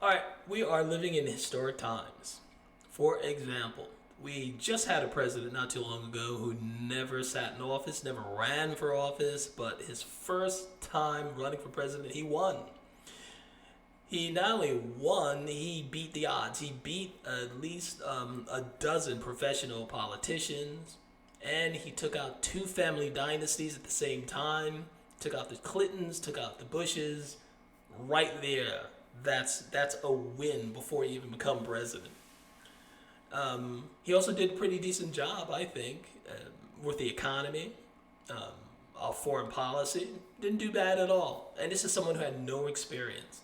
All right, we are living in historic times. For example, we just had a president not too long ago who never sat in office, never ran for office, but his first time running for president, he won. He not only won, he beat the odds. He beat at least a dozen professional politicians, and he took out two family dynasties at the same time. Took out the Clintons, took out the Bushes. Right there, that's a win before he even become president. He also did a pretty decent job, I think, with the economy, foreign policy. Didn't do bad at all. And this is someone who had no experience.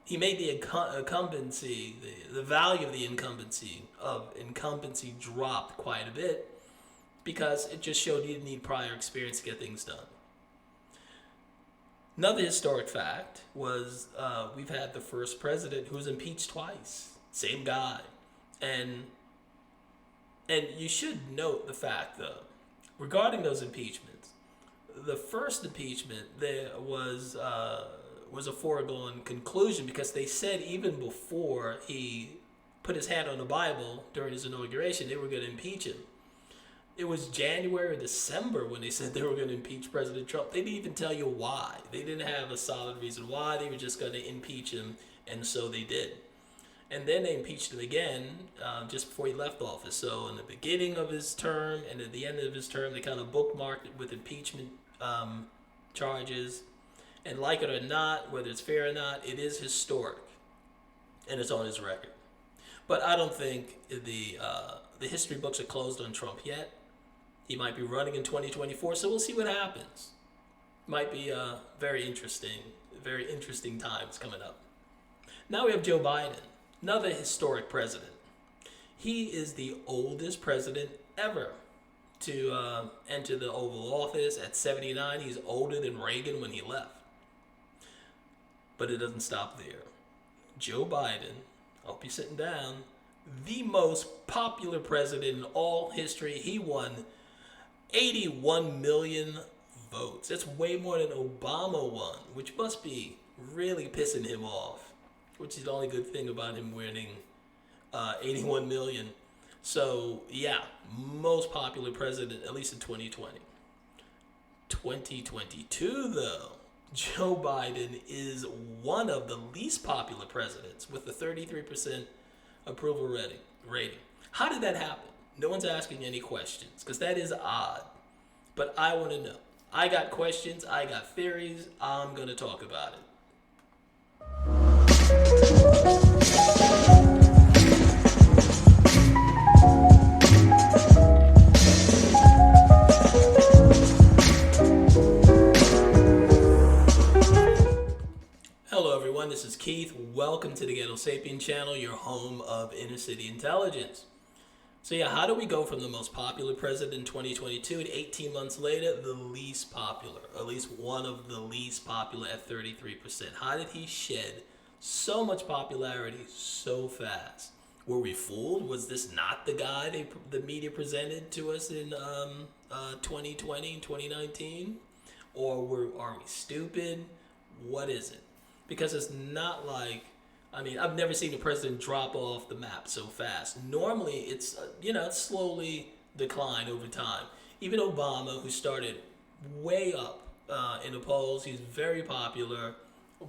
He made the incumbency, the value of the incumbency dropped quite a bit because it just showed he didn't need prior experience to get things done. Another historic fact was we've had the first president who was impeached twice. Same guy. And you should note the fact, though, regarding those impeachments, the first impeachment there was a foregone conclusion because they said even before he put his hand on the Bible during his inauguration, they were going to impeach him. It was January or December when they said they were going to impeach President Trump. They didn't even tell you why. They didn't have a solid reason why. They were just going to impeach him, and so they did. And then they impeached him again just before he left office. So in the beginning of his term and at the end of his term, they kind of bookmarked it with impeachment charges. And like it or not, whether it's fair or not, it is historic, and it's on his record. But I don't think the history books are closed on Trump yet. He might be running in 2024, so we'll see what happens. Might be very interesting times coming up. Now we have Joe Biden, another historic president. He is the oldest president ever to enter the Oval Office at 79. He's older than Reagan when he left. But it doesn't stop there. Joe Biden, I hope you're sitting down, the most popular president in all history. He won 81 million votes. That's way more than Obama won, which must be really pissing him off, which is the only good thing about him winning 81 million. So, yeah, most popular president, at least in 2020. 2022, though, Joe Biden is one of the least popular presidents with a 33% approval rating. How did that happen? No one's asking any questions because that is odd. But I want to know. I got questions. I got theories. I'm going to talk about it. Hello everyone, this is Keith. Welcome to the Ghetto Sapien channel, your home of inner city intelligence. So yeah, how do we go from the most popular president in 2022 and 18 months later, the least popular, at least one of the least popular at 33%? How did he shed so much popularity so fast? Were we fooled? Was this not the guy the media presented to us in 2020, 2019? Or are we stupid? What is it? Because it's not like, I've never seen a president drop off the map so fast. Normally, it's slowly declined over time. Even Obama, who started way up in the polls, he's very popular,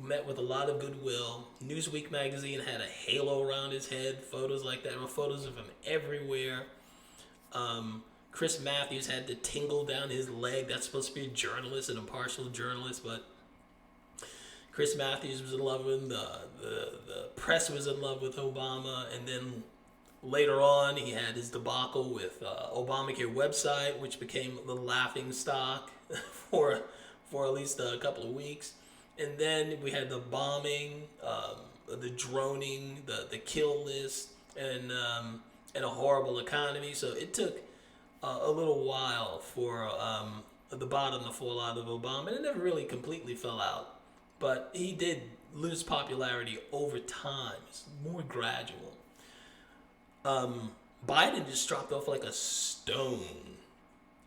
met with a lot of goodwill. Newsweek magazine had a halo around his head, photos like that. There were photos of him everywhere. Chris Matthews had the tingle down his leg. That's supposed to be a journalist, an impartial journalist, but Chris Matthews was in love with him. The press was in love with Obama. And then later on, he had his debacle with Obamacare website, which became the laughing stock for at least a couple of weeks. And then we had the bombing, the droning, the kill list, and a horrible economy. So it took a little while for the bottom to fall out of Obama. And it never really completely fell out. But he did lose popularity over time. It's more gradual. Biden just dropped off like a stone.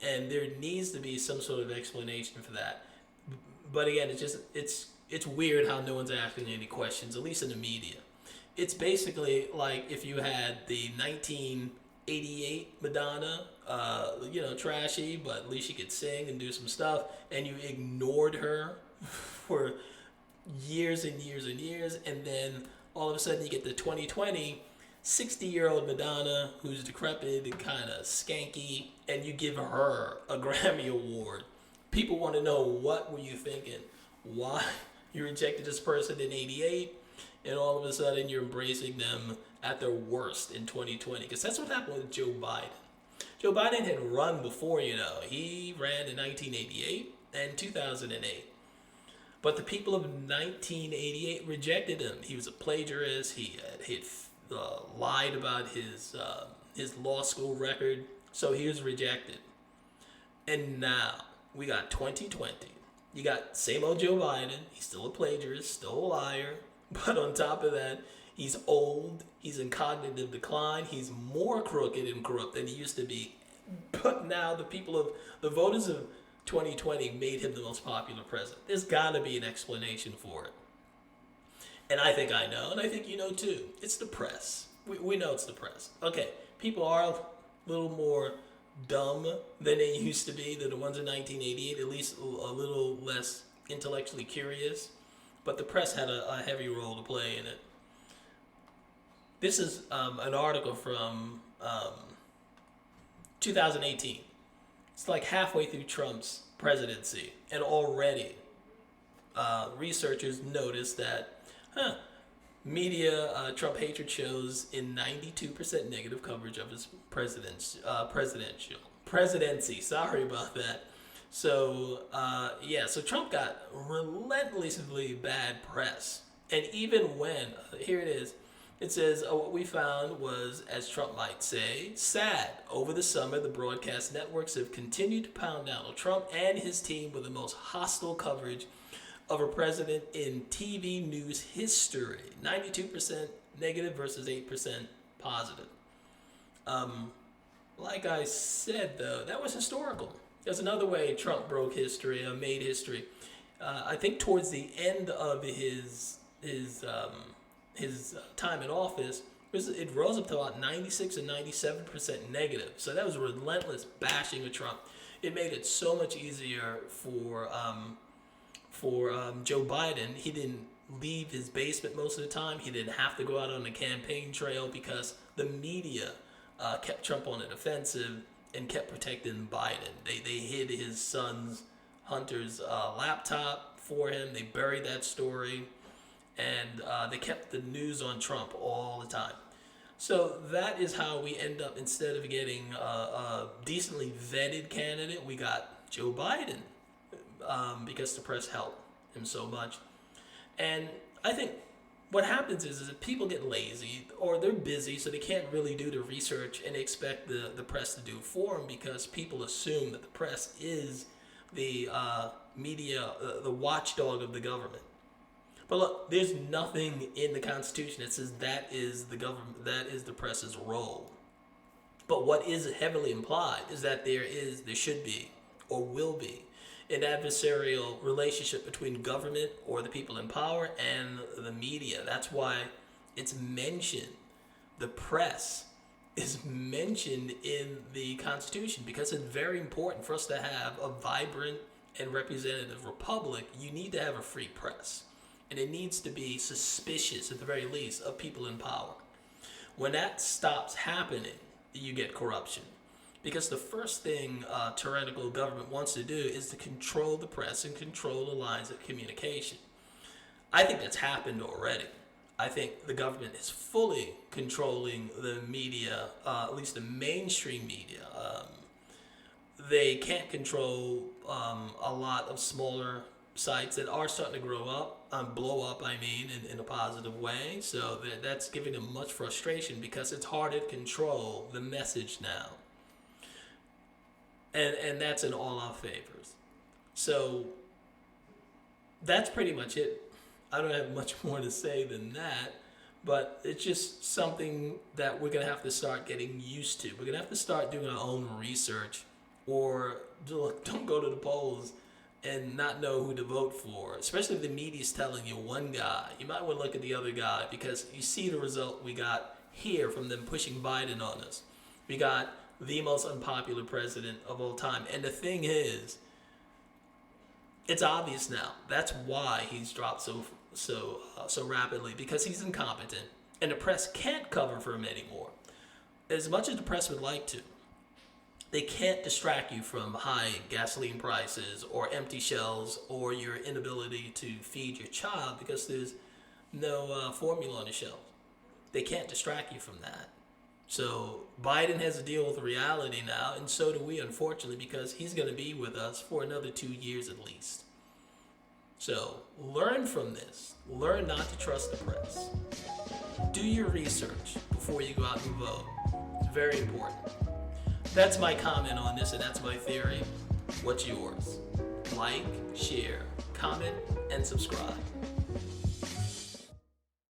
And there needs to be some sort of explanation for that. But again, it's it's weird how no one's asking any questions, at least in the media. It's basically like if you had the 1988 Madonna, trashy, but at least she could sing and do some stuff, and you ignored her for years and years and years, and then all of a sudden you get the 2020 60-year-old Madonna who's decrepit and kind of skanky, and you give her a Grammy Award. People want to know, what were you thinking? Why you rejected this person in 88, and all of a sudden you're embracing them at their worst in 2020? Because that's what happened with Joe Biden. Joe Biden had run before, He ran in 1988 and 2008. But the people of 1988 rejected him. He was a plagiarist. He had lied about his law school record, so he was rejected. And now we got 2020. You got same old Joe Biden. He's still a plagiarist, still a liar. But on top of that, he's old. He's in cognitive decline. He's more crooked and corrupt than he used to be. But now the voters of 2020 made him the most popular president. There's got to be an explanation for it. And I think I know, and I think you know too. It's the press. We know it's the press. Okay, people are a little more dumb than they used to be, than the ones in 1988, at least a little less intellectually curious. But the press had a heavy role to play in it. This is an article from 2018. It's like halfway through Trump's presidency, and already researchers noticed that media Trump hatred shows in 92% negative coverage of his presidency. Sorry about that. So so Trump got relentlessly bad press, and even when here it is. It says, what we found was, as Trump might say, sad. Over the summer, the broadcast networks have continued to pound Donald Trump and his team with the most hostile coverage of a president in TV news history. 92% negative versus 8% positive. Like I said, though, that was historical. There's another way Trump broke history, made history. I think towards the end of his time in office, it rose up to about 96 and 97% negative. So that was relentless bashing of Trump. It made it so much easier for Joe Biden. He didn't leave his basement most of the time. He didn't have to go out on the campaign trail because the media kept Trump on the defensive and kept protecting Biden. They hid his son's Hunter's laptop for him. They buried that story. And they kept the news on Trump all the time. So that is how we end up, instead of getting a decently vetted candidate, we got Joe Biden because the press helped him so much. And I think what happens is that people get lazy or they're busy, so they can't really do the research and expect the press to do it for them, because people assume that the press is the media, the watchdog of the government. But look, there's nothing in the Constitution that says that is the government, that is the press's role. But what is heavily implied is that there should be, or will be, an adversarial relationship between government or the people in power and the media. That's why it's mentioned. The press is mentioned in the Constitution, because it's very important for us to have a vibrant and representative republic. You need to have a free press. And it needs to be suspicious, at the very least, of people in power. When that stops happening, you get corruption. Because the first thing a tyrannical government wants to do is to control the press and control the lines of communication. I think that's happened already. I think the government is fully controlling the media, at least the mainstream media. They can't control a lot of smaller sites that are starting to blow up, in a positive way. So that's giving them much frustration, because it's harder to control the message now. And that's in all our favors. So that's pretty much it. I don't have much more to say than that, but it's just something that we're going to have to start getting used to. We're going to have to start doing our own research, or don't go to the polls and not know who to vote for, especially if the media's telling you one guy. You might want to look at the other guy, because you see the result we got here from them pushing Biden on us. We got the most unpopular president of all time. And the thing is, it's obvious now. That's why he's dropped so rapidly, because he's incompetent, and the press can't cover for him anymore. As much as the press would like to, they can't distract you from high gasoline prices or empty shelves or your inability to feed your child because there's no formula on the shelf. They can't distract you from that. So Biden has to deal with reality now, and so do we, unfortunately, because he's going to be with us for another 2 years at least. So learn from this. Learn not to trust the press. Do your research before you go out and vote. It's very important. That's my comment on this, and that's my theory. What's yours? Like, share, comment, and subscribe.